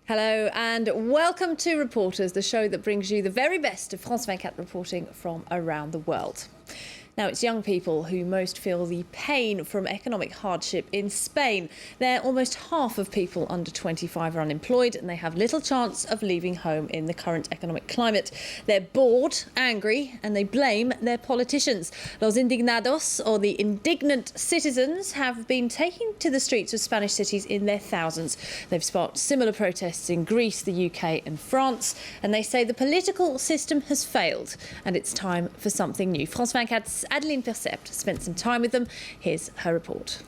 Hello and welcome to Reporters, the show that brings you the very best of France 24 reporting from around the world. Now, it's young people who most feel the pain from economic hardship in Spain. There, almost half of people under 25 are unemployed and they have little chance of leaving home in the current economic climate. They're bored, angry, and they blame their politicians. Los indignados, or the indignant citizens, have been taking to the streets of Spanish cities in their thousands. They've sparked similar protests in Greece, the UK and France, and they say the political system has failed and it's time for something new. France 24's Adeline Percept spent some time with them. Here's her report.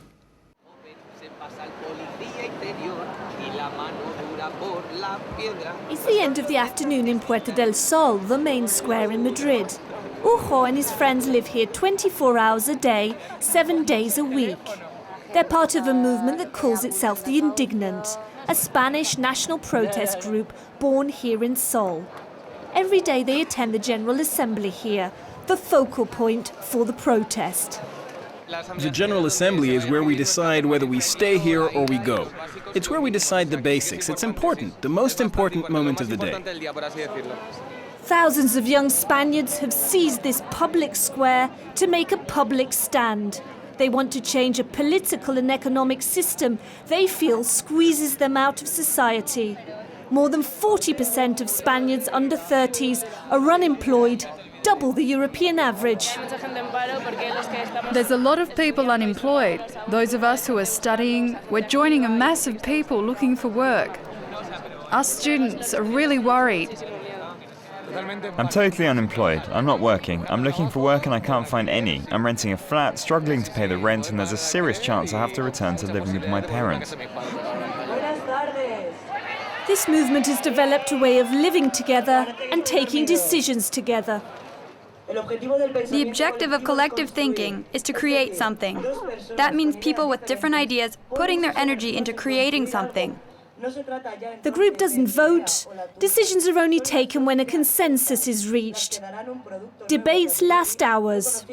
It's the end of the afternoon in Puerta del Sol, the main square in Madrid. Ujo and his friends live here 24 hours a day, 7 days a week. They're part of a movement that calls itself the Indignant, a Spanish national protest group born here in Sol. Every day they attend the General Assembly here, the focal point for the protest. The General Assembly is where we decide whether we stay here or we go. It's where we decide the basics. It's important, the most important moment of the day. Thousands of young Spaniards have seized this public square to make a public stand. They want to change a political and economic system they feel squeezes them out of society. More than 40% of Spaniards under 30s are unemployed, double the European average. There's a lot of people unemployed. Those of us who are studying, we're joining a mass of people looking for work. Us students are really worried. I'm totally unemployed. I'm not working. I'm looking for work and I can't find any. I'm renting a flat, struggling to pay the rent, and there's a serious chance I have to return to living with my parents. This movement has developed a way of living together and taking decisions together. The objective of collective thinking is to create something. That means people with different ideas putting their energy into creating something. The group doesn't vote. Decisions are only taken when a consensus is reached. Debates last hours.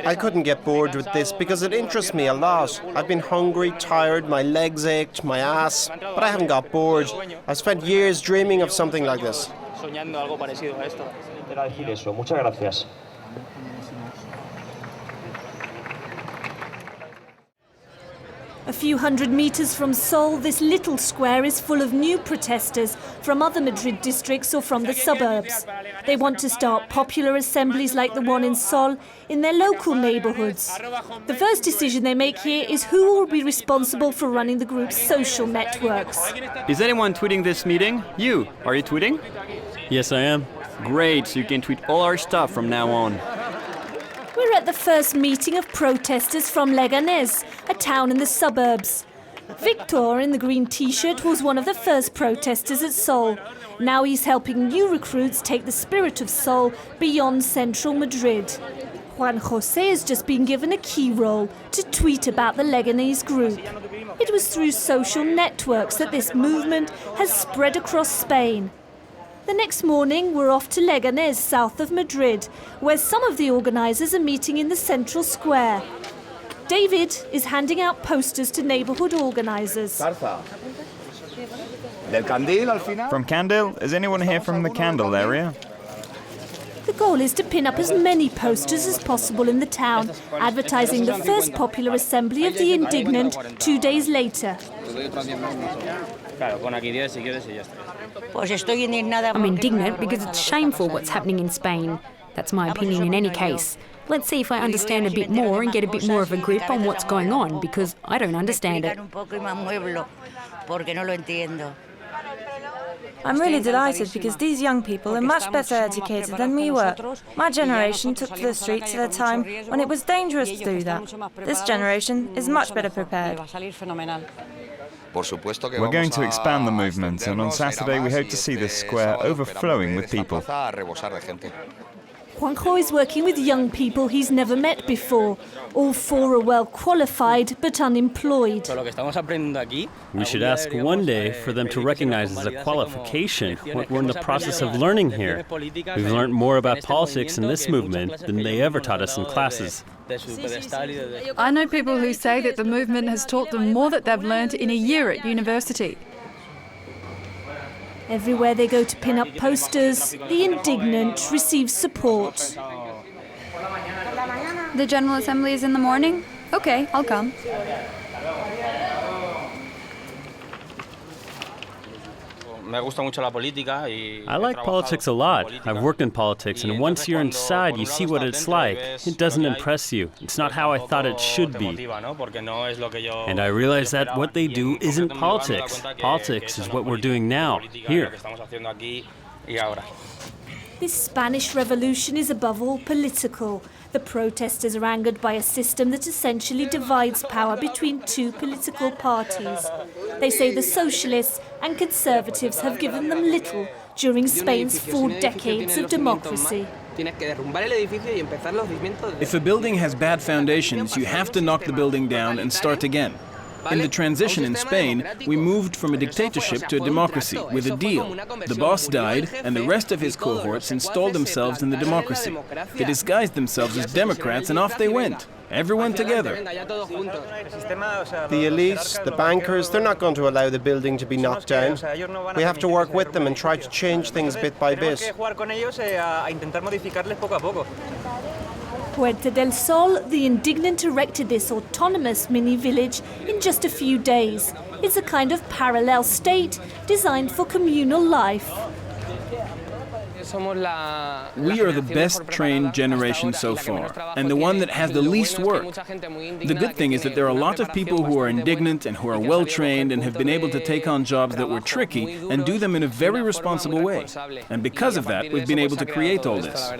I couldn't get bored with this because it interests me a lot. I've been hungry, tired, my legs ached, my ass, but I haven't got bored. I've spent years dreaming of something like this. A few hundred meters from Sol, this little square is full of new protesters from other Madrid districts or from the suburbs. They want to start popular assemblies like the one in Sol in their local neighbourhoods. The first decision they make here is who will be responsible for running the group's social networks. Is anyone tweeting this meeting? You. Are you tweeting? Yes, I am. Great, so you can tweet all our stuff from now on. We're at the first meeting of protesters from Leganés, a town in the suburbs. Victor, in the green t-shirt, was one of the first protesters at Sol. Now he's helping new recruits take the spirit of Sol beyond central Madrid. Juan José has just been given a key role to tweet about the Leganés group. It was through social networks that this movement has spread across Spain. The next morning, we're off to Leganés, south of Madrid, where some of the organisers are meeting in the central square. David is handing out posters to neighbourhood organisers. From Candil? Is anyone here from the Candil area? The goal is to pin up as many posters as possible in the town, advertising the first popular assembly of the Indignant 2 days later. I'm indignant because it's shameful what's happening in Spain. That's my opinion in any case. Let's see if I understand a bit more and get a bit more of a grip on what's going on, because I don't understand it. I'm really delighted because these young people are much better educated than we were. My generation took to the streets at a time when it was dangerous to do that. This generation is much better prepared. We're going to expand the movement, and on Saturday we hope to see this square overflowing with people. Juanjo is working with young people he's never met before. All four are well qualified but unemployed. We should ask one day for them to recognize as a qualification what we're in the process of learning here. We've learned more about politics in this movement than they ever taught us in classes. I know people who say that the movement has taught them more that they've learned in a year at university. Everywhere they go to pin up posters, the indignant receive support. The General Assembly is in the morning? Okay, I'll come. I like politics a lot. I've worked in politics, and once you're inside, you see what it's like. It doesn't impress you. It's not how I thought it should be. And I realize that what they do isn't politics. Politics is what we're doing now, here. This Spanish revolution is above all political. The protesters are angered by a system that essentially divides power between two political parties. They say the socialists and conservatives have given them little during Spain's 4 decades of democracy. If a building has bad foundations, you have to knock the building down and start again. In the transition in Spain, we moved from a dictatorship to a democracy with a deal. The boss died, and the rest of his cohorts installed themselves in the democracy. They disguised themselves as Democrats, and off they went. Everyone together. The elites, the bankers, they're not going to allow the building to be knocked down. We have to work with them and try to change things bit by bit. Puerta del Sol, the indignant erected this autonomous mini-village in just a few days. It's a kind of parallel state designed for communal life. We are the best trained generation so far, and the one that has the least work. The good thing is that there are a lot of people who are indignant and who are well trained and have been able to take on jobs that were tricky and do them in a very responsible way. And because of that, we've been able to create all this.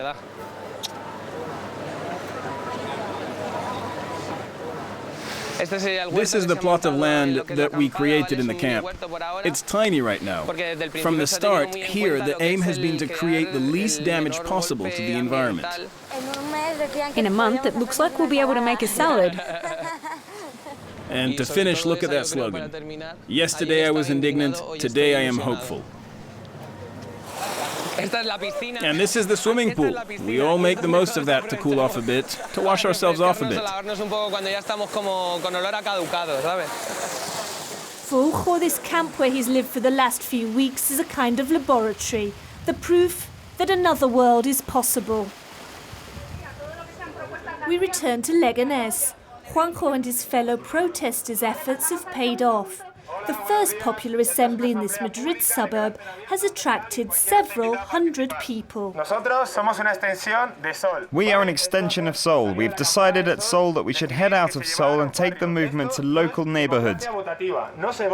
This is the plot of land that we created in the camp. It's tiny right now. From the start, here, the aim has been to create the least damage possible to the environment. In a month, it looks like we'll be able to make a salad. And to finish, look at that slogan. Yesterday I was indignant, today I am hopeful. And this is the swimming pool. We all make the most of that to cool off a bit, to wash ourselves off a bit. For Ujo, this camp where he's lived for the last few weeks is a kind of laboratory, the proof that another world is possible. We return to Leganés. Juanjo and his fellow protesters' efforts have paid off. The first popular assembly in this Madrid suburb has attracted several hundred people. We are an extension of Seoul. We've decided at Seoul that we should head out of Seoul and take the movement to local neighborhoods.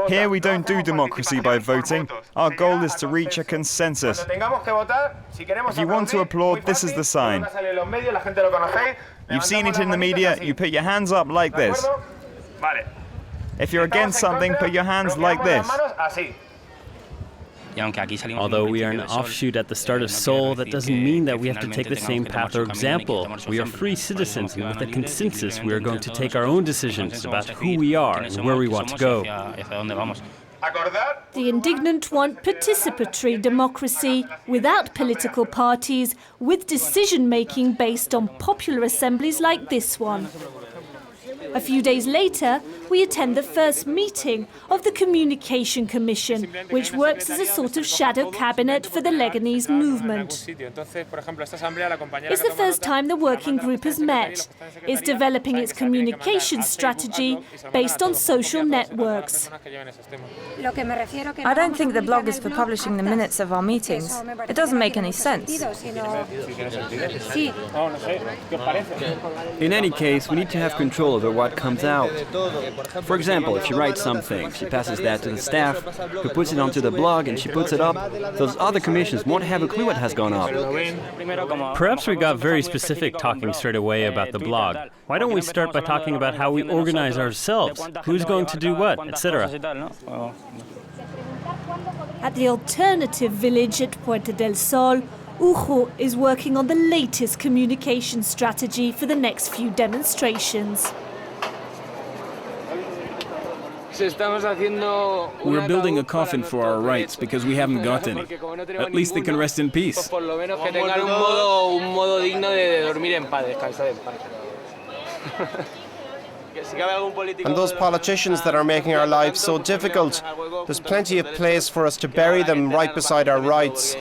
Here we don't do democracy by voting. Our goal is to reach a consensus. If you want to applaud, this is the sign. You've seen it in the media, you put your hands up like this. If you're against something, put your hands like this. Although we are an offshoot at the start of Seoul, that doesn't mean that we have to take the same path or example. We are free citizens, and with a consensus, we are going to take our own decisions about who we are and where we want to go. The indignant want participatory democracy without political parties, with decision-making based on popular assemblies like this one. A few days later, we attend the first meeting of the Communication Commission, which works as a sort of shadow cabinet for the Leganese movement. It's the first time the working group has met. It's developing its communication strategy based on social networks. I don't think the blog is for publishing the minutes of our meetings. It doesn't make any sense. In any case, we need to have control over what comes out. For example, if she writes something, she passes that to the staff, who puts it onto the blog and she puts it up. Those other commissions won't have a clue what has gone up. Perhaps we got very specific talking straight away about the blog. Why don't we start by talking about how we organize ourselves, who's going to do what, etc. At the alternative village at Puerta del Sol, Ujo is working on the latest communication strategy for the next few demonstrations. We're building a coffin for our rights because we haven't got any. At least they can rest in peace. And those politicians that are making our lives so difficult, there's plenty of place for us to bury them right beside our rights.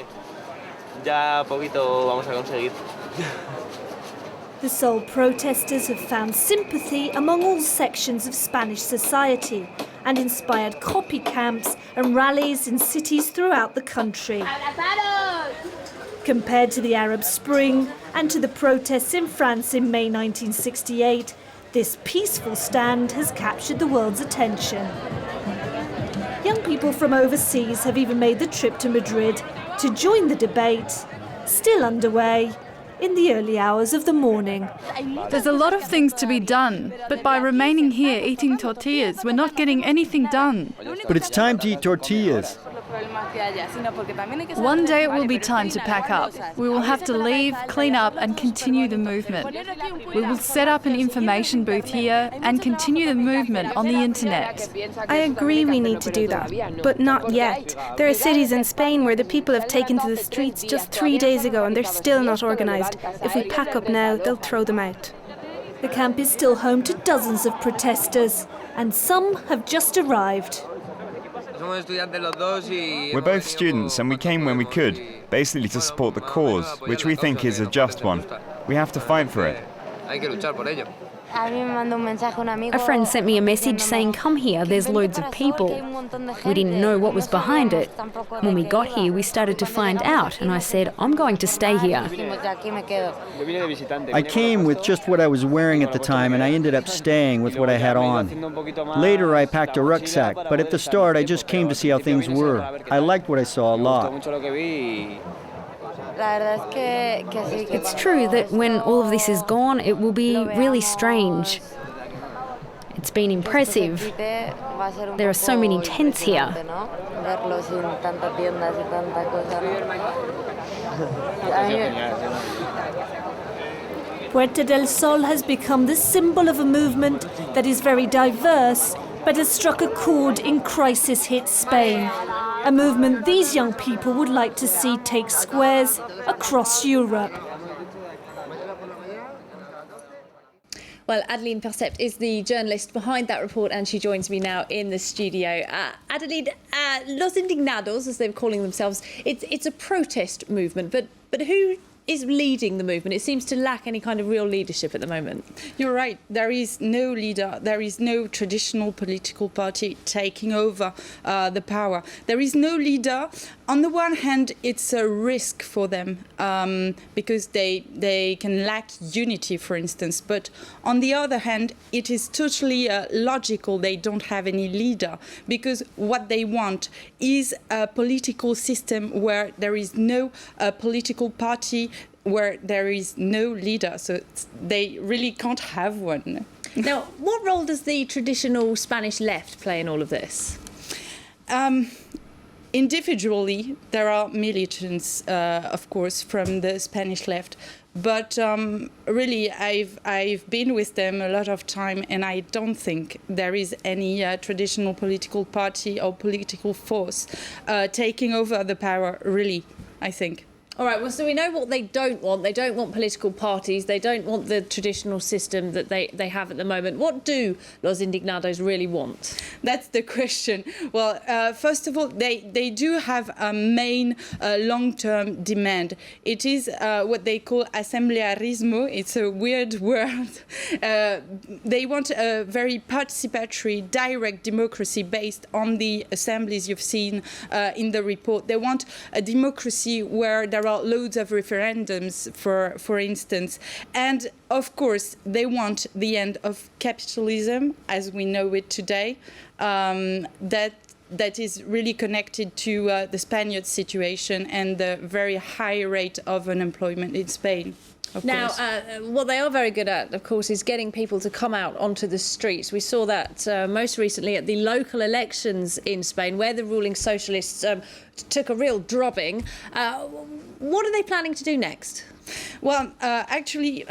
The Seoul protesters have found sympathy among all sections of Spanish society and inspired copy camps and rallies in cities throughout the country. Compared to the Arab Spring and to the protests in France in May 1968, this peaceful stand has captured the world's attention. Young people from overseas have even made the trip to Madrid to join the debate, still underway in the early hours of the morning. There's a lot of things to be done, but by remaining here eating tortillas, we're not getting anything done. But it's time to eat tortillas. One day it will be time to pack up. We will have to leave, clean up and continue the movement. We will set up an information booth here and continue the movement on the internet. I agree we need to do that, but not yet. There are cities in Spain where the people have taken to the streets just 3 days ago and they're still not organised. If we pack up now, they'll throw them out. The camp is still home to dozens of protesters, and some have just arrived. We're both students and we came when we could, basically to support the cause, which we think is a just one. We have to fight for it. A friend sent me a message saying, come here, there's loads of people. We didn't know what was behind it. When we got here, we started to find out, and I said, I'm going to stay here. I came with just what I was wearing at the time, and I ended up staying with what I had on. Later, I packed a rucksack, but at the start, I just came to see how things were. I liked what I saw a lot. It's true that when all of this is gone, it will be really strange. It's been impressive. There are so many tents here. Puerta del Sol has become the symbol of a movement that is very diverse, but has struck a chord in crisis-hit Spain. A movement these young people would like to see take squares across Europe. Well, Adeline Percept is the journalist behind that report, and she joins me now in the studio. Adeline, Los Indignados, as they're calling themselves, it's a protest movement, but who is leading the movement? It seems to lack any kind of real leadership at the moment. You're right. There is no leader. There is no traditional political party taking over the power. There is no leader. On the one hand, it's a risk for them because they can lack unity, for instance. But on the other hand, it is totally logical they don't have any leader, because what they want is a political system where there is no political party, where there is no leader, so they really can't have one. Now, what role does the traditional Spanish left play in all of this? Individually, there are militants, of course, from the Spanish left, but really, I've been with them a lot of time, and I don't think there is any traditional political party or political force taking over the power, really, I think. All right, well, so we know what they don't want. They don't want political parties. They don't want the traditional system that they have at the moment. What do Los Indignados really want? That's the question. Well, first of all, they do have a main long-term demand. It is what they call asamblearismo. It's a weird word. They want a very participatory, direct democracy based on the assemblies you've seen in the report. They want a democracy where there are loads of referendums, for instance. And, of course, they want the end of capitalism as we know it today. That is really connected to the Spaniard situation and the very high rate of unemployment in Spain. Now, what they are very good at, of course, is getting people to come out onto the streets. We saw that most recently at the local elections in Spain, where the ruling socialists took a real drubbing. what are they planning to do next? Well, actually,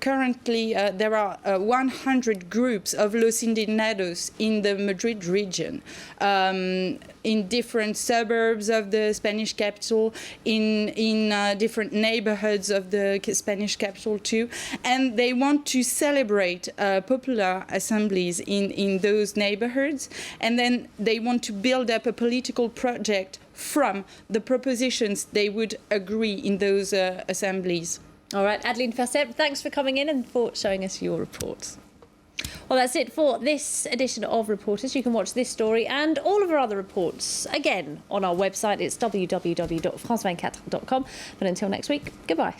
currently there are 100 groups of Los Indignados in the Madrid region, in different suburbs of the Spanish capital, in different neighborhoods of the Spanish capital too, and they want to celebrate popular assemblies in those neighborhoods, and then they want to build up a political project from the propositions they would agree in those assemblies. All right, Adeline Facet, thanks for coming in and for showing us your reports. Well, that's it for this edition of Reporters. You can watch this story and all of our other reports again on our website. It's www.france24.com. But until next week, goodbye.